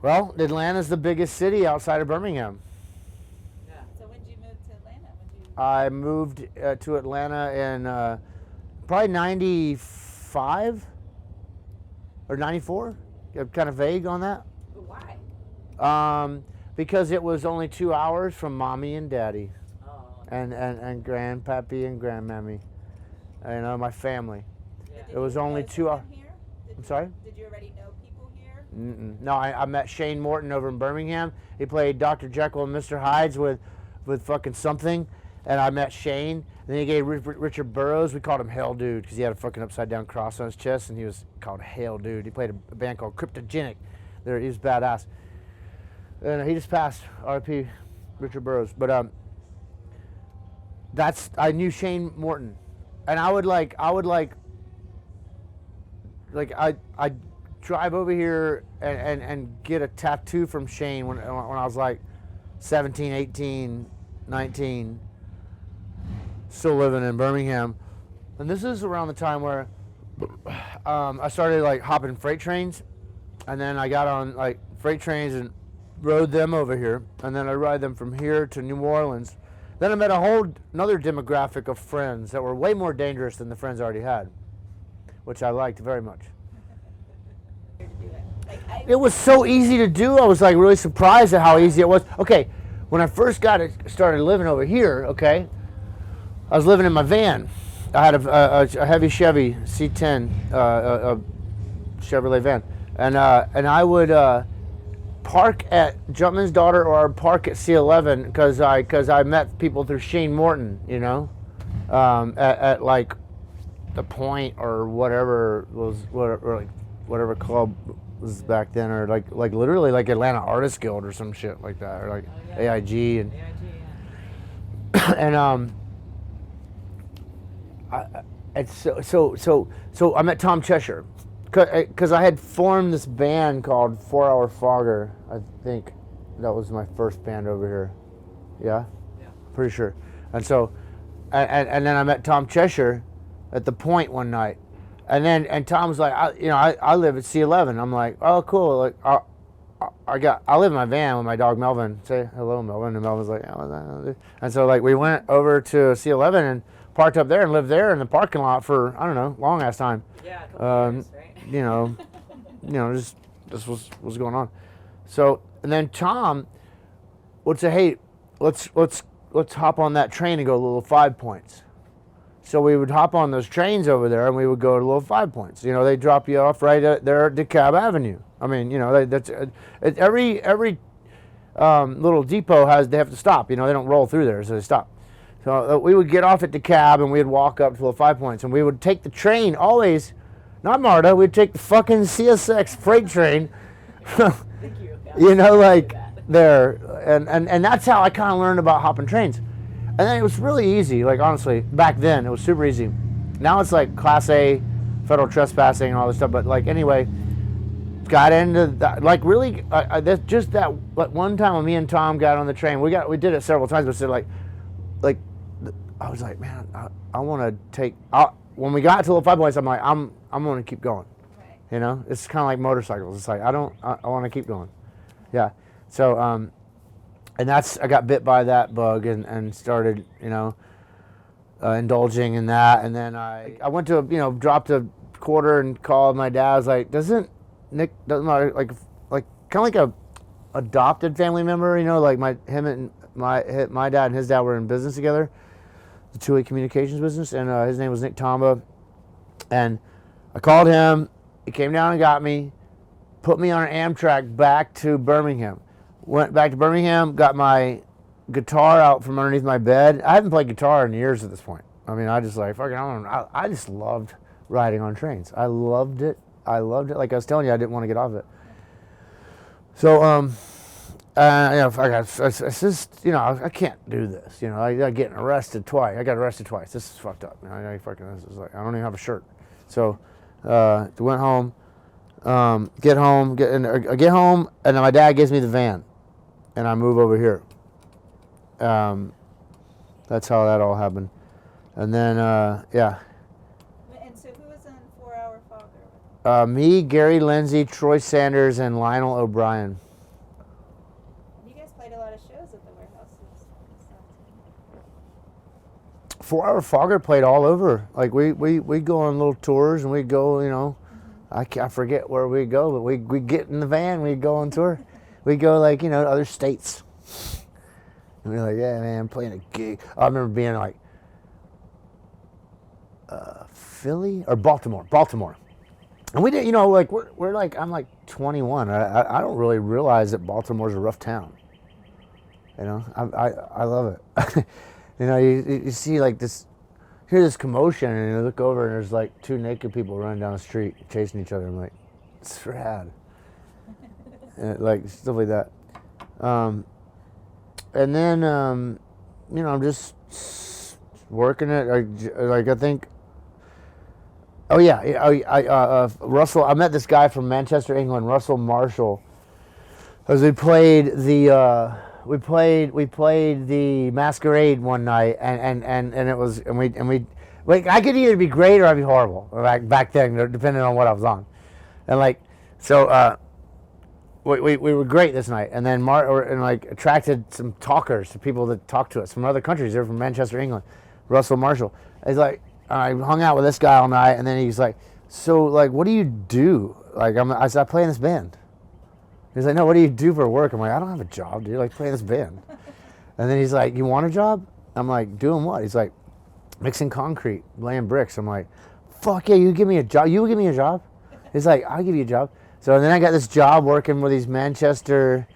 Well, Atlanta's the biggest city outside of Birmingham. Yeah. So when did you move to Atlanta? When did you? I moved to Atlanta in probably 95 or 94. I'm kind of vague on that. But why? Because it was only 2 hours from mommy and daddy Oh. and grandpappy and grandmammy. You know, my family. Yeah. Did It was you only know 2 hours. someone here? I'm sorry? Did you already know people here? No, I met Shane Morton over in Birmingham. He played Dr. Jekyll and Mr. Hyde with fucking something. And I met Shane. And then he gave Richard Burroughs, we called him Hell Dude because he had a fucking upside down cross on his chest and he was called Hell Dude. He played a band called Cryptogenic. He was badass. And he just passed, R.I.P. Richard Burroughs. But I knew Shane Morton. And I'd drive over here and get a tattoo from Shane when I was like 17, 18, 19, still living in Birmingham. And this is around the time where I started like hopping freight trains, and then I got on like freight trains and rode them over here, and then I ride them from here to New Orleans. Then I met another demographic of friends that were way more dangerous than the friends I already had, which I liked very much. It was so easy to do. I was like really surprised at how easy it was. Okay, when I first started living over here, okay, I was living in my van. I had a heavy Chevy C10, a Chevrolet van, and I would park at Jumpman's Daughter or park at C11 because I met people through Shane Morton, you know, at like the Point or whatever whatever club was back then, or like literally like Atlanta Artists Guild or some shit like that, or like AIG and AIG, yeah. and so I met Tom Cheshire because I had formed this band called 4 Hour Fogger. I think that was my first band over here. Yeah, Yeah. pretty sure. And so, and then I met Tom Cheshire at the Point one night, and Tom was like, I live at C11. I'm like, oh cool. Like I live in my van with my dog Melvin. Say hello, Melvin. And Melvin's like, oh, and so like we went over to C11 and parked up there and lived there in the parking lot for I don't know, long ass time. Yeah, a couple years, right? You know, just this was going on. So and then Tom would say, hey, let's hop on that train and go to Little 5 Points. So we would hop on those trains over there and we would go to Little 5 Points. You know, they drop you off right there at DeKalb Avenue. I mean, you know, that's every little depot they have to stop. You know, they don't roll through there, so they stop. So we would get off at DeKalb and we'd walk up to Little 5 Points and we would take the train always, not MARTA, we'd take the fucking CSX freight train. Thank you. Yeah, You know, like that. there, and that's how I kind of learned about hopping trains. And then it was really easy, like honestly, back then it was super easy. Now it's like Class A, federal trespassing and all this stuff, but like anyway, got into that, like really, just that one time when me and Tom got on the train, we did it several times, but said like, I was like, man, I want to take, when we got to Little 5 Points, I'm like, I'm going to keep going. Right. You know, it's kind of like motorcycles. It's like, I want to keep going. Yeah. So, and I got bit by that bug and started, you know, indulging in that. And then I went to, you know, dropped a quarter and called my dad. I was like, doesn't my, like kind of like a adopted family member, you know, like my dad and his dad were in business together, the two-way communications business, and his name was Nick Tomba. And I called him. He came down and got me, put me on an Amtrak back to Birmingham. Went back to Birmingham, got my guitar out from underneath my bed. I haven't played guitar in years at this point. I mean, I just like, fucking, I just loved riding on trains. I loved it. Like I was telling you, I didn't want to get off it. So, it's just, you know, I can't do this. You know, I got getting arrested twice. I got arrested twice. This is fucked up. You know, this is like, I don't even have a shirt. So, went home, get home, and then my dad gives me the van, and I move over here. That's how that all happened. And then, yeah. And so who was in 4 Hour Fogger? Me, Gary Lindsay, Troy Sanders, and Lionel O'Brien. You guys played a lot of shows at the warehouses and stuff. 4 Hour Fogger played all over. Like we go on little tours and we go, you know, I forget where we go, but we get in the van, we go on tour. We go like, you know, to other states. And we're like, yeah, man, I'm playing a gig. I remember being like Philly or Baltimore. And we did, you know, like we're like, I'm like 21. I don't really realize that Baltimore's a rough town. You know, I love it. You know, you see like this, hear this commotion, and you look over and there's like 2 naked people running down the street chasing each other. I'm like, it's rad. And like stuff like that. And then, you know, I'm just working it. Like I think. Oh yeah, Russell. I met this guy from Manchester, England, Russell Marshall. As we played the Masquerade one night, and it was and we like I could either be great or I'd be horrible back then, depending on what I was on, and like so we were great this night, and then like attracted some talkers, people that talked to us from other countries. They're from Manchester, England. Russell Marshall. He's like. I hung out with this guy all night, and then he's like, "So, like, what do you do?" Like, I said, "I play in this band." He's like, "No, what do you do for work?" I'm like, "I don't have a job, dude. Like, play in this band." And then he's like, "You want a job?" I'm like, "Doing what?" He's like, "Mixing concrete, laying bricks." I'm like, "Fuck yeah, you give me a job. You give me a job." He's like, "I'll give you a job." So then I got this job working with these Manchester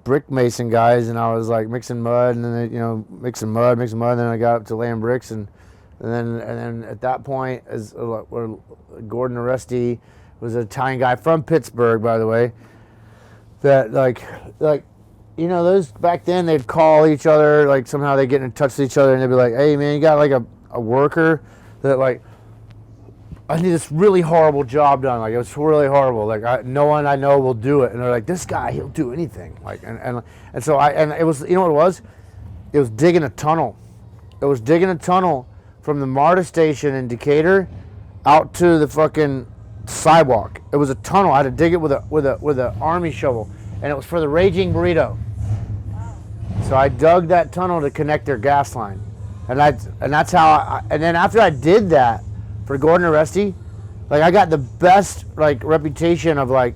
brick mason guys, and I was like mixing mud, and then mixing mud, and then I got up to laying bricks, and then at that point, as where Gordon Arresti was an Italian guy from Pittsburgh, by the way. That like you know, those back then they'd call each other, like somehow they get in touch with each other, and they'd be like, "Hey man, you got like a worker that like I need this really horrible job done. Like it's really horrible. Like no one I know will do it." And they're like, "This guy, he'll do anything." Like and so it was, you know what it was? It was digging a tunnel. It was digging a tunnel from the MARTA station in Decatur out to the fucking sidewalk. It was a tunnel. I had to dig it with a army shovel, and it was for the Raging Burrito. So I dug that tunnel to connect their gas line, and that's how. And then after I did that for Gordon Arresti, like I got the best like reputation of I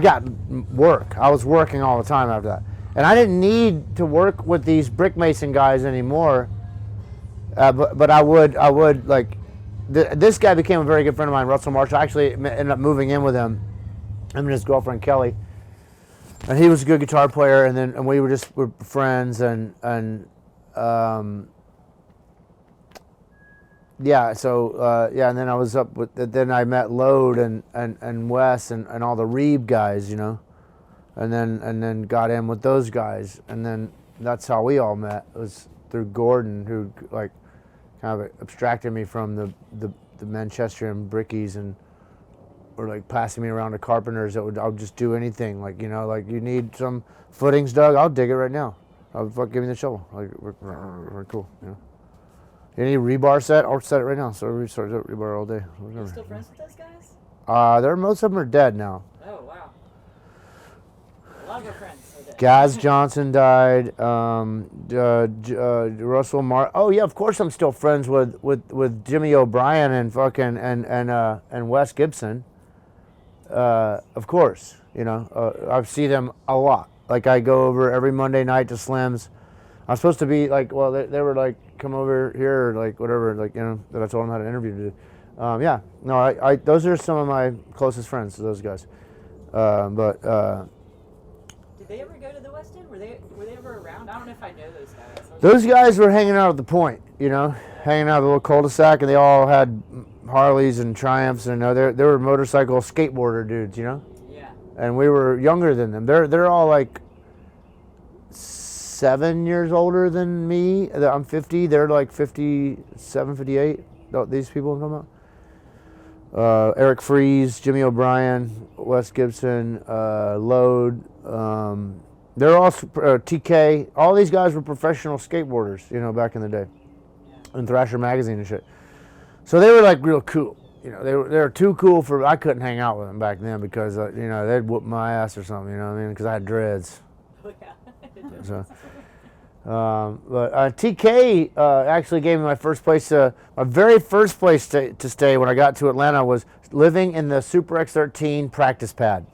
got work. I was working all the time after that, and I didn't need to work with these brick mason guys anymore. But I would like this guy became a very good friend of mine, Russell Marshall. I actually ended up moving in with him and his girlfriend Kelly, and he was a good guitar player. And we were friends, and yeah. So yeah, and then I was up with. Then I met Lode and Wes and all the Reeb guys, you know, and then got in with those guys, and then that's how we all met. It was through Gordon, who like kind of abstracted me from the Manchester and brickies, and or like passing me around to carpenters that I'll just do anything. Like, you know, like you need some footings dug, I'll dig it right now. Give me the shovel. Like we're cool, you know. You need rebar set? I'll set it right now. So we start rebar all day. Are you still friends with those guys? Most of them are dead now. Oh wow. A lot of our friends are dead. Gaz Johnson died. Russell Oh yeah, of course I'm still friends with Jimmy O'Brien and fucking and Wes Gibson. Of course, you know, I see them a lot. Like I go over every Monday night to Slim's. I'm supposed to be like, well, they were like, come over here, or like whatever, like, you know, that I told them how to interview to do. Yeah, no, I those are some of my closest friends, those guys. Did they ever go to the West End? Were they ever around? I don't know if I know those guys. Those guys were hanging out at the Point, you know, hanging out at the little cul-de-sac, and they all had Harleys and Triumphs, and they were motorcycle skateboarder dudes, you know. Yeah. And we were younger than them. They're all like 7 years older than me. I'm 50. They're like 57, 58. These people I'm talking about. Eric Freeze, Jimmy O'Brien, Wes Gibson, Lode. They're all TK. All these guys were professional skateboarders, you know, back in the day, in Thrasher magazine and shit. So they were like real cool, they were too cool for. I couldn't hang out with them back then because they'd whoop my ass or something. You know what I mean? Because I had dreads. Oh, yeah. So, but TK actually gave me my very first place to stay when I got to Atlanta was living in the Super X13 practice pad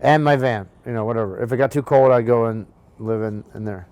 and my van. Whatever. If it got too cold, I'd go and live in there.